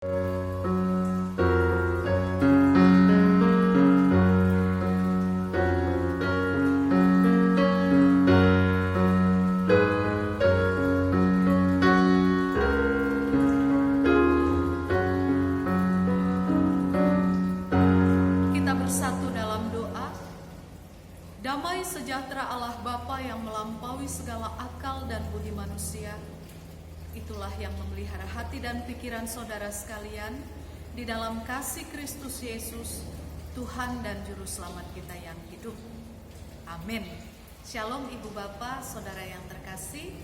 Damai sejahtera Allah Bapa yang melampaui segala akal dan budi manusia, itulah yang memelihara hati dan pikiran saudara sekalian di dalam kasih Kristus Yesus, Tuhan dan Juru Selamat kita yang hidup. Amin. Shalom Ibu Bapak, saudara yang terkasih.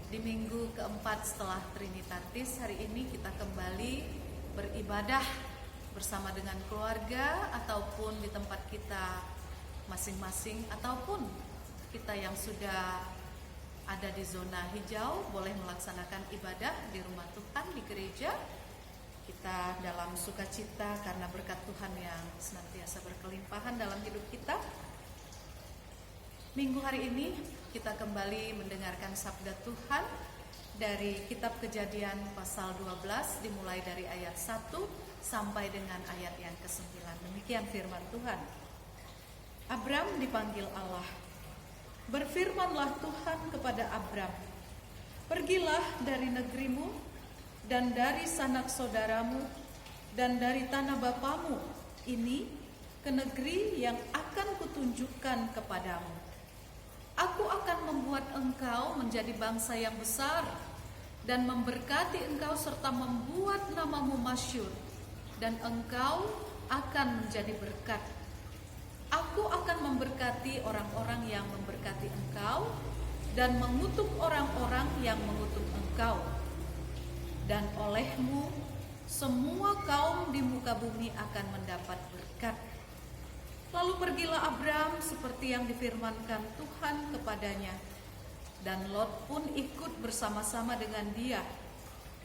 Di minggu keempat setelah Trinitatis, hari ini kita kembali beribadah bersama dengan keluarga ataupun di tempat kita masing-masing, ataupun kita yang sudah ada di zona hijau boleh melaksanakan ibadah di rumah Tuhan, di gereja. Kita dalam sukacita karena berkat Tuhan yang senantiasa berkelimpahan dalam hidup kita. Minggu hari ini kita kembali mendengarkan sabda Tuhan dari kitab Kejadian pasal 12 dimulai dari ayat 1 sampai dengan ayat yang ke-9. Demikian firman Tuhan. Abram dipanggil Allah. Berfirmanlah Tuhan kepada Abram, "Pergilah dari negerimu dan dari sanak saudaramu dan dari tanah bapamu ini ke negeri yang akan kutunjukkan kepadamu. Aku akan membuat engkau menjadi bangsa yang besar dan memberkati engkau serta membuat namamu masyhur, dan engkau akan menjadi berkat. Aku akan memberkati orang-orang yang memberkati engkau dan mengutuk orang-orang yang mengutuk engkau. Dan olehmu semua kaum di muka bumi akan mendapat berkat." Lalu pergilah Abram seperti yang difirmankan Tuhan kepadanya, dan Lot pun ikut bersama-sama dengan dia.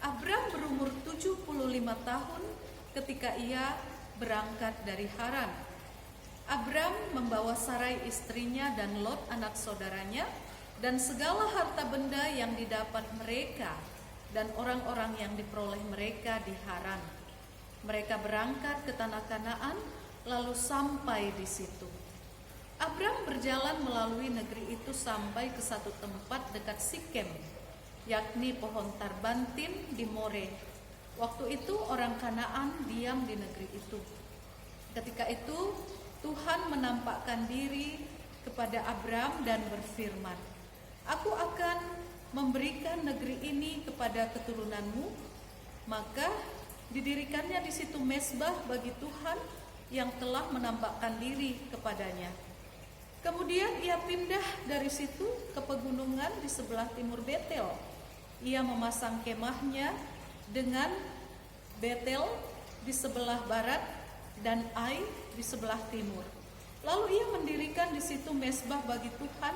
Abram berumur 75 tahun ketika ia berangkat dari Haran. Abram membawa Sarai istrinya dan Lot anak saudaranya dan segala harta benda yang didapat mereka dan orang-orang yang diperoleh mereka di Haran. Mereka berangkat ke tanah Kanaan lalu sampai di situ. Abram berjalan melalui negeri itu sampai ke satu tempat dekat Sikem, yakni pohon tarbantin di More. Waktu itu orang Kanaan diam di negeri itu. Ketika itu Tuhan menampakkan diri kepada Abram dan berfirman, "Aku akan memberikan negeri ini kepada keturunanmu." Maka didirikannya di situ mezbah bagi Tuhan yang telah menampakkan diri kepadanya. Kemudian ia pindah dari situ ke pegunungan di sebelah timur Betel. Ia memasang kemahnya dengan Betel di sebelah barat dan Ai di sebelah timur. Lalu ia mendirikan di situ mezbah bagi Tuhan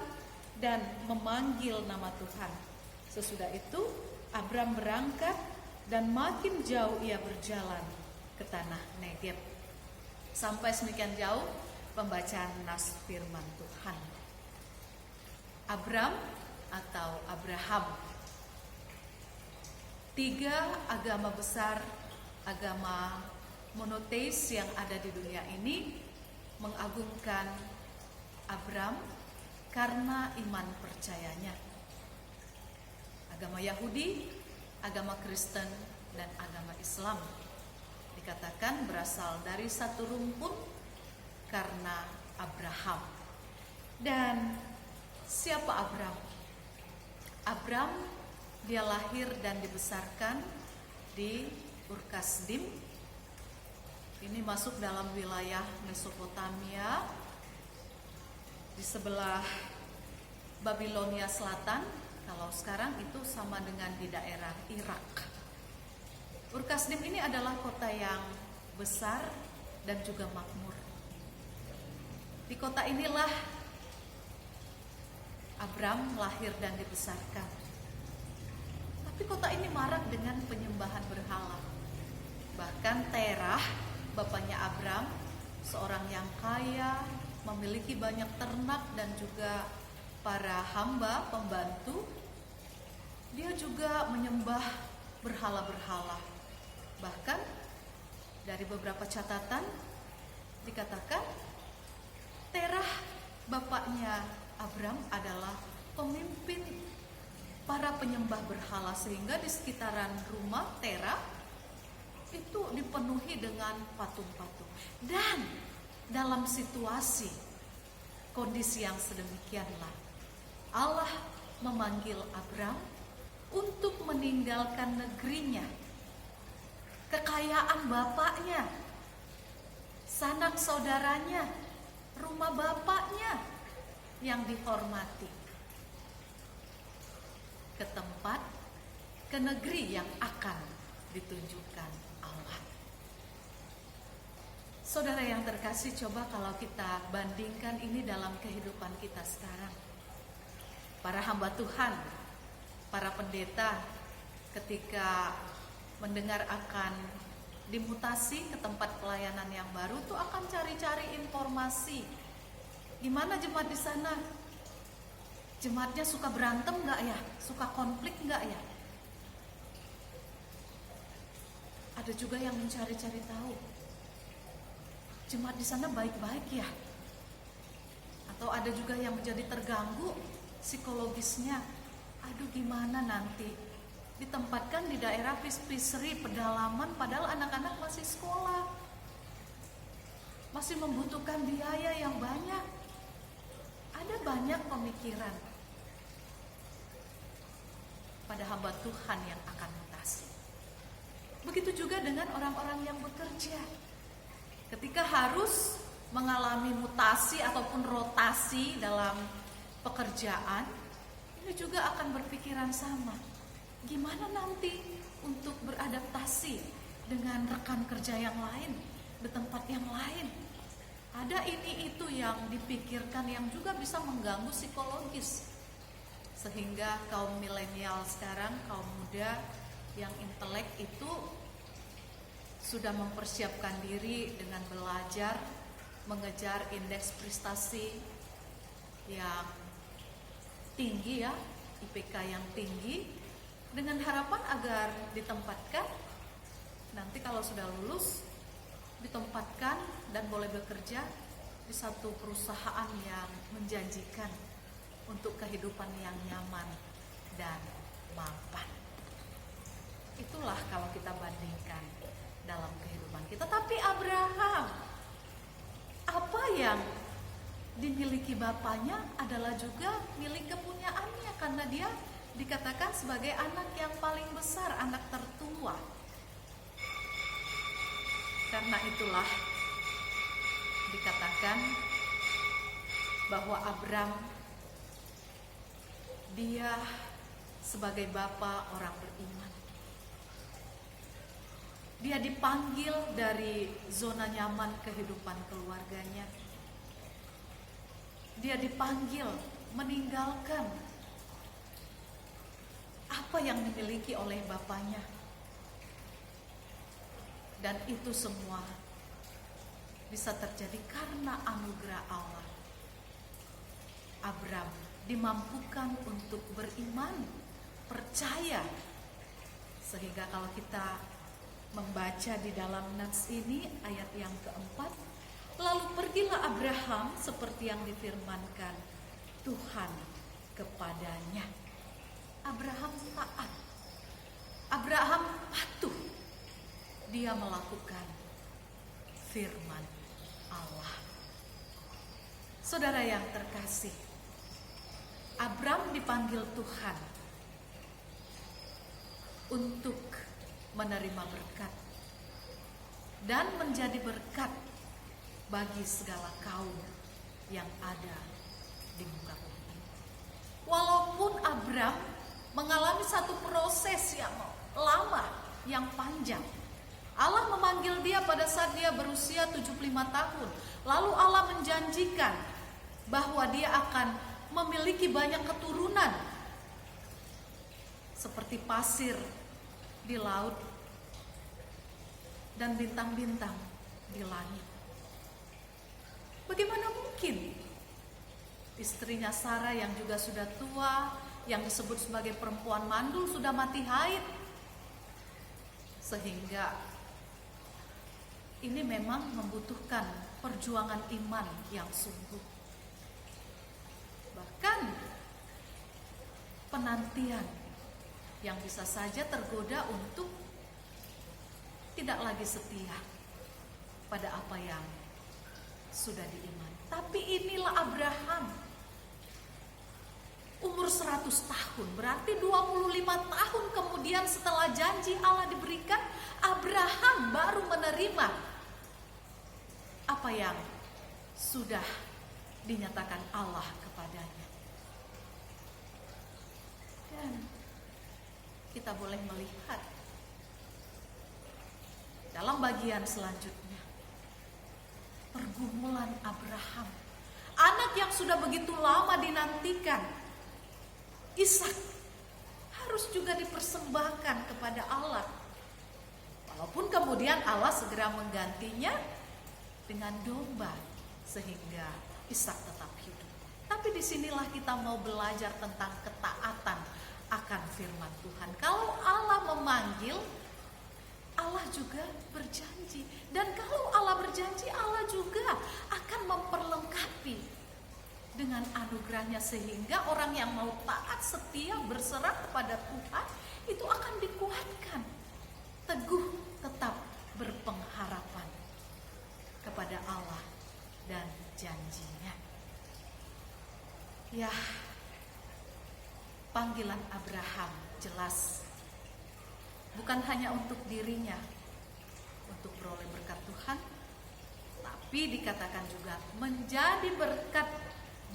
dan memanggil nama Tuhan. Sesudah itu Abram berangkat dan makin jauh ia berjalan ke tanah Negeb. Sampai semikian jauh pembacaan nas firman Tuhan. Abram atau Abraham, 3 agama besar, agama monoteis yang ada di dunia ini mengagungkan Abram karena iman percayanya. Agama Yahudi, agama Kristen, dan agama Islam dikatakan berasal dari satu rumpun karena Abraham. Dan siapa Abram? Abram dia lahir dan dibesarkan di Ur-Kasdim. Ini masuk dalam wilayah Mesopotamia di sebelah Babilonia Selatan. Kalau sekarang itu sama dengan di daerah Irak. Ur-Kasdim ini adalah kota yang besar dan juga makmur. Di kota inilah Abram lahir dan dibesarkan. Tapi kota ini marak dengan penyembahan berhala. Bahkan Terah, bapaknya Abram, seorang yang kaya, memiliki banyak ternak dan juga para hamba pembantu, dia juga menyembah berhala-berhala. Bahkan dari beberapa catatan dikatakan Terah bapaknya Abram adalah pemimpin para penyembah berhala, sehingga di sekitaran rumah Terah itu dipenuhi dengan patung-patung. Dan dalam situasi kondisi yang sedemikianlah Allah memanggil Abram untuk meninggalkan negerinya, kekayaan bapaknya, sanak saudaranya, rumah bapaknya yang dihormati, ke tempat, ke negeri yang akan ditunjukkan Allah. Saudara yang terkasih, coba kalau kita bandingkan ini dalam kehidupan kita sekarang. Para hamba Tuhan, para pendeta, ketika mendengar akan dimutasi ke tempat pelayanan yang baru tuh akan cari-cari informasi. Gimana jemaat di sana? Jemaatnya suka berantem nggak ya? Suka konflik nggak ya? Ada juga yang mencari-cari tahu. Jemaat di sana baik-baik ya? Atau ada juga yang menjadi terganggu psikologisnya. Aduh, gimana nanti? Ditempatkan di daerah fishery, pedalaman, padahal anak-anak masih sekolah, masih membutuhkan biaya yang banyak. Ada banyak pemikiran pada hamba Tuhan yang akan mutasi. Begitu juga dengan orang-orang yang bekerja. Ketika harus mengalami mutasi ataupun rotasi dalam pekerjaan, ini juga akan berpikiran sama. Gimana nanti untuk beradaptasi dengan rekan kerja yang lain, di tempat yang lain? Ada ini itu yang dipikirkan yang juga bisa mengganggu psikologis. Sehingga kaum milenial sekarang, kaum muda yang intelek itu sudah mempersiapkan diri dengan belajar, mengejar indeks prestasi yang tinggi ya, IPK yang tinggi, dengan harapan agar ditempatkan nanti kalau sudah lulus, ditempatkan dan boleh bekerja di satu perusahaan yang menjanjikan untuk kehidupan yang nyaman dan mapan. Itulah kalau kita bandingkan dalam kehidupan kita. Tapi Abraham, apa yang dimiliki bapaknya adalah juga milik kepunyaannya, karena dia dikatakan sebagai anak yang paling besar, anak tertua. Karena itulah dikatakan bahwa Abram, dia sebagai bapa orang beriman. Dia dipanggil dari zona nyaman kehidupan keluarganya. Dia dipanggil meninggalkan apa yang dimiliki oleh bapaknya. Dan itu semua bisa terjadi karena anugerah Allah. Abram dimampukan untuk beriman, percaya. Sehingga kalau kita membaca di dalam nats ini ayat yang keempat, lalu pergilah Abraham seperti yang difirmankan Tuhan kepadanya. Abraham taat, Abraham patuh, dia melakukan firman Allah. Saudara yang terkasih, Abram dipanggil Tuhan untuk menerima berkat dan menjadi berkat bagi segala kaum yang ada di muka bumi. Walaupun Abram mengalami satu proses yang lama, yang panjang. Allah memanggil dia pada saat dia berusia 75 tahun. Lalu Allah menjanjikan bahwa dia akan memiliki banyak keturunan seperti pasir di laut dan bintang-bintang di langit. Bagaimana mungkin istrinya Sarah yang juga sudah tua, yang disebut sebagai perempuan mandul, sudah mati haid, sehingga ini memang membutuhkan perjuangan iman yang sungguh. Bahkan penantian yang bisa saja tergoda untuk tidak lagi setia pada apa yang sudah diiman. Tapi inilah Abraham, umur 100 tahun, berarti 25 tahun kemudian setelah janji Allah diberikan, Abraham baru menerima apa yang sudah dinyatakan Allah kepadanya. Dan kita boleh melihat dalam bagian selanjutnya pergumulan Abraham, anak yang sudah begitu lama dinantikan, Ishak, harus juga dipersembahkan kepada Allah. Walaupun kemudian Allah segera menggantinya dengan domba sehingga Ishak tetap hidup. Tapi disinilah kita mau belajar tentang ketaatan akan firman Tuhan. Kalau Allah memanggil, Allah juga berjanji. Dan kalau Allah berjanji, Allah juga akan memperlengkapi dengan anugerahnya, sehingga orang yang mau taat, setia, berserah kepada Tuhan itu akan dikuatkan, teguh, tetap berpengharapan kepada Allah dan janjinya. Ya, panggilan Abraham jelas bukan hanya untuk dirinya, untuk beroleh berkat Tuhan, tapi dikatakan juga menjadi berkat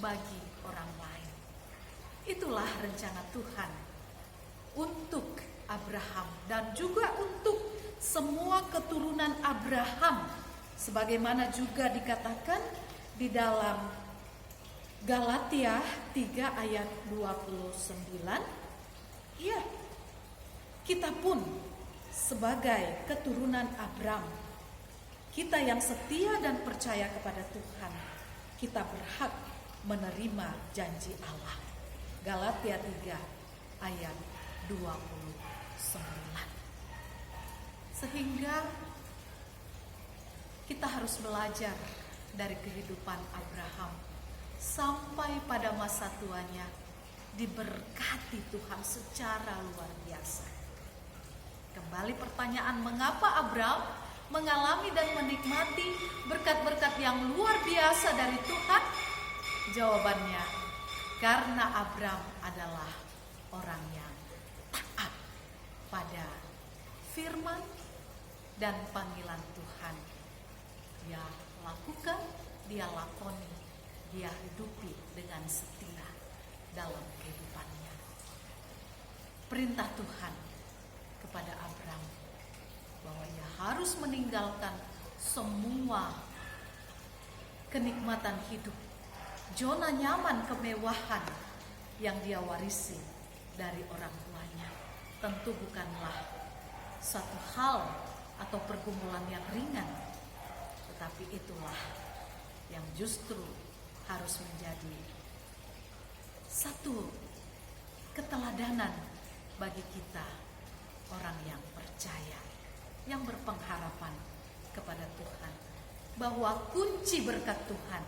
bagi orang lain. Itulah rencana Tuhan untuk Abraham dan juga untuk semua keturunan Abraham, sebagaimana juga dikatakan di dalam Galatia 3 ayat 29. Ya, kita pun sebagai keturunan Abraham, kita yang setia dan percaya kepada Tuhan, kita berhak menerima janji Allah. Galatia 3 ayat 29. Sehingga kita harus belajar dari kehidupan Abraham sampai pada masa tuanya diberkati Tuhan secara luar biasa. Kembali pertanyaan, mengapa Abraham mengalami dan menikmati berkat-berkat yang luar biasa dari Tuhan? Jawabannya, karena Abraham adalah orang yang taat pada firman dan panggilan Tuhan. Dia lakukan, dia lakoni, dia hidupi dengan setia dalam kehidupannya. Perintah Tuhan kepada Abraham bahwa ia harus meninggalkan semua kenikmatan hidup, zona nyaman kemewahan yang dia warisi dari orang tuanya. Tentu bukanlah satu hal atau pergumulan yang ringan, tetapi itulah yang justru harus menjadi satu keteladanan bagi kita, orang yang percaya, yang berpengharapan kepada Tuhan, bahwa kunci berkat Tuhan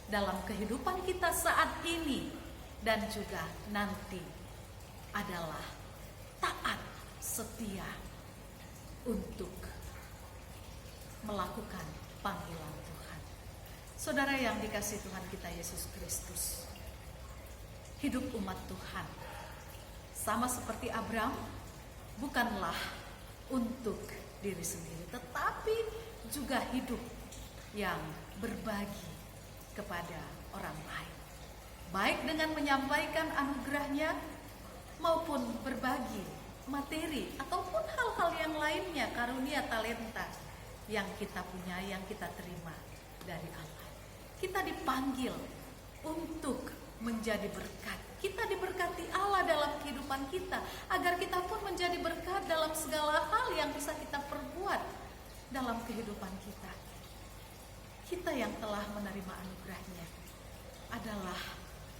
dalam kehidupan kita saat ini dan juga nanti adalah taat, setia untuk melakukan panggilan Tuhan. Saudara yang dikasihi Tuhan kita Yesus Kristus, hidup umat Tuhan sama seperti Abraham bukanlah untuk diri sendiri, tetapi juga hidup yang berbagi kepada orang lain, baik dengan menyampaikan anugerahnya maupun berbagi materi ataupun hal-hal yang lainnya, karunia talenta yang kita punya, yang kita terima dari Allah. Kita dipanggil untuk menjadi berkat. Kita diberkati Allah dalam kehidupan kita, agar kita pun menjadi berkat dalam segala hal yang bisa kita perbuat dalam kehidupan kita. Kita yang telah menerima anugerahnya adalah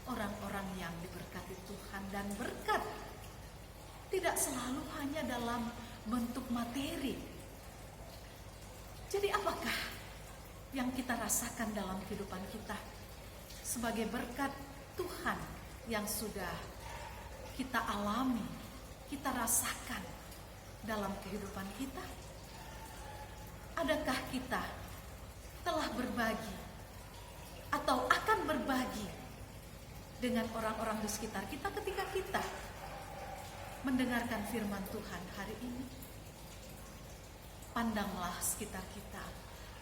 orang-orang yang diberkati Tuhan, dan berkat tidak selalu hanya dalam bentuk materi. Jadi apakah yang kita rasakan dalam kehidupan kita sebagai berkat Tuhan yang sudah kita alami, kita rasakan dalam kehidupan kita? Adakah kita telah berbagi atau akan berbagi dengan orang-orang di sekitar kita ketika kita mendengarkan firman Tuhan hari ini? Pandanglah sekitar kita.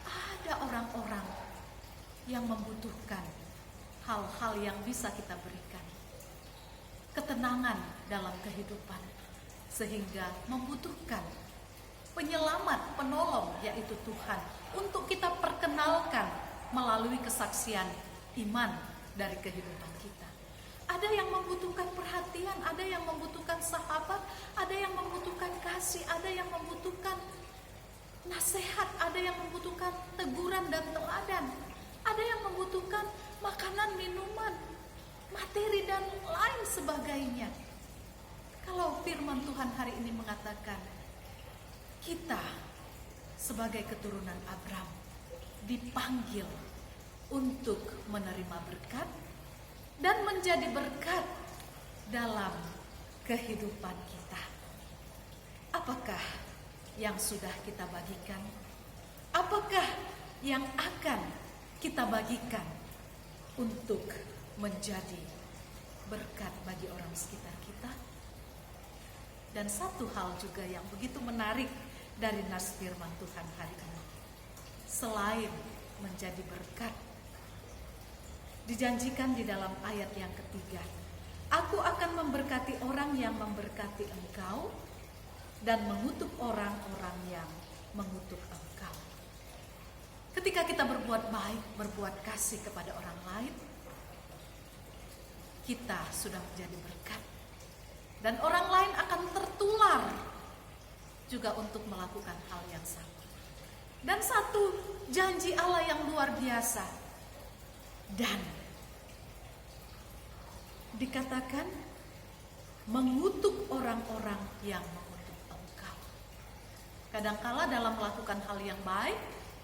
Ada orang-orang yang membutuhkan hal-hal yang bisa kita berikan. Ketenangan dalam kehidupan, sehingga membutuhkan penyelamat, penolong, yaitu Tuhan, untuk kita perkenalkan melalui kesaksian iman dari kehidupan kita. Ada yang membutuhkan perhatian, ada yang membutuhkan sahabat, ada yang membutuhkan kasih, ada yang membutuhkan nasihat, ada yang membutuhkan teguran dan teladan, ada yang membutuhkan makanan, minuman, materi dan lain sebagainya. Kalau firman Tuhan hari ini mengatakan kita sebagai keturunan Abraham dipanggil untuk menerima berkat dan menjadi berkat dalam kehidupan kita. Apakah yang sudah kita bagikan? Apakah yang akan kita bagikan untuk menjadi berkat bagi orang sekitar kita? Dan satu hal juga yang begitu menarik dari nas firman Tuhan hari ini, selain menjadi berkat, dijanjikan di dalam ayat yang ketiga, aku akan memberkati orang yang memberkati engkau dan mengutuk orang-orang yang mengutuk engkau. Ketika kita berbuat baik, berbuat kasih kepada orang lain, kita sudah menjadi berkat. Dan orang lain akan tertular juga untuk melakukan hal yang sama. Dan satu janji Allah yang luar biasa. Dan dikatakan mengutuk orang-orang yang mengutuk engkau. Kadangkala dalam melakukan hal yang baik,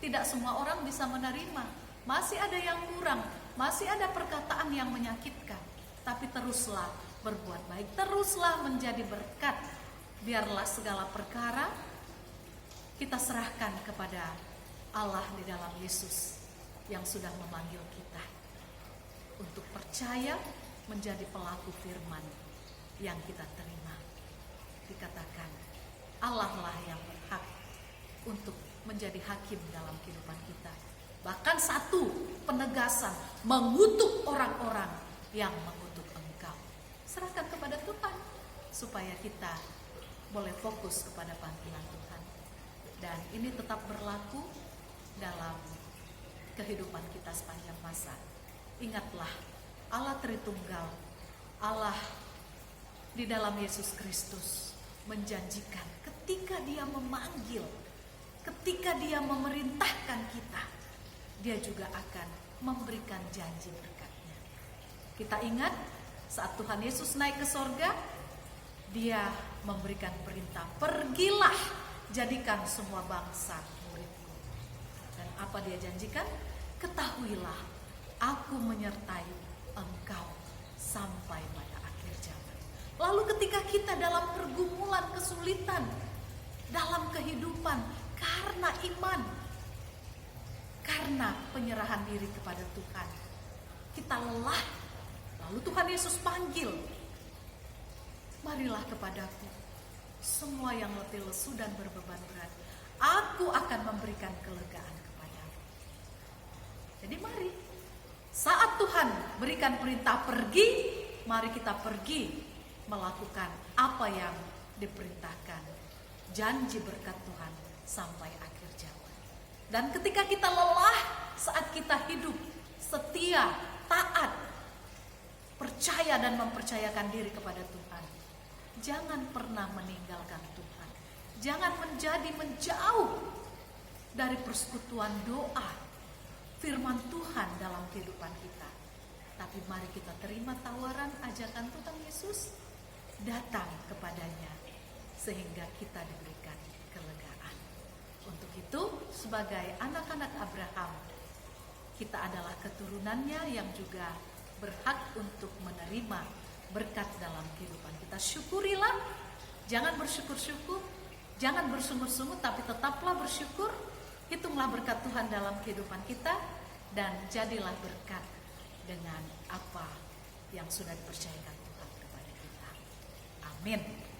tidak semua orang bisa menerima. Masih ada yang kurang, masih ada perkataan yang menyakitkan. Tapi teruslah berbuat baik, teruslah menjadi berkat. Biarlah segala perkara kita serahkan kepada Allah di dalam Yesus yang sudah memanggil kita untuk percaya menjadi pelaku firman yang kita terima. Dikatakan Allah lah yang berhak untuk menjadi hakim dalam kehidupan kita. Bahkan satu penegasan, mengutuk orang-orang yang mengutuk engkau. Serahkan kepada Tuhan supaya kita boleh fokus kepada panggilan Tuhan. Dan ini tetap berlaku dalam kehidupan kita sepanjang masa. Ingatlah, Allah Tritunggal, Allah di dalam Yesus Kristus menjanjikan ketika Dia memanggil, ketika Dia memerintahkan kita, Dia juga akan memberikan janji berkatnya. Kita ingat saat Tuhan Yesus naik ke sorga, Dia memberikan perintah, pergilah, jadikan semua bangsa muridku. Dan apa Dia janjikan? Ketahuilah, aku menyertai engkau sampai pada akhir zaman. Lalu ketika kita dalam pergumulan, kesulitan dalam kehidupan, karena iman, karena penyerahan diri kepada Tuhan, kita lelah, lalu Tuhan Yesus panggil, marilah kepadaku semua yang letih lesu dan berbeban berat, aku akan memberikan kelegaan kepadamu. Jadi mari, saat Tuhan berikan perintah pergi, mari kita pergi melakukan apa yang diperintahkan. Janji berkat Tuhan sampai akhir zaman. Dan ketika kita lelah, saat kita hidup setia, taat, percaya dan mempercayakan diri kepada Tuhan, jangan pernah meninggalkan Tuhan. Jangan menjauh dari persekutuan doa, firman Tuhan dalam kehidupan kita. Tapi mari kita terima tawaran, ajakan Tuhan Yesus, datang kepadanya sehingga kita diberikan kelegaan. Untuk itu, sebagai anak-anak Abraham, kita adalah keturunannya yang juga berhak untuk menerima berkat dalam kehidupan kita. Syukurilah, jangan bersyukur-syukur, jangan bersungut-sungut, tapi tetaplah bersyukur. Hitunglah berkat Tuhan dalam kehidupan kita, dan jadilah berkat dengan apa yang sudah dipercayakan Tuhan kepada kita. Amin.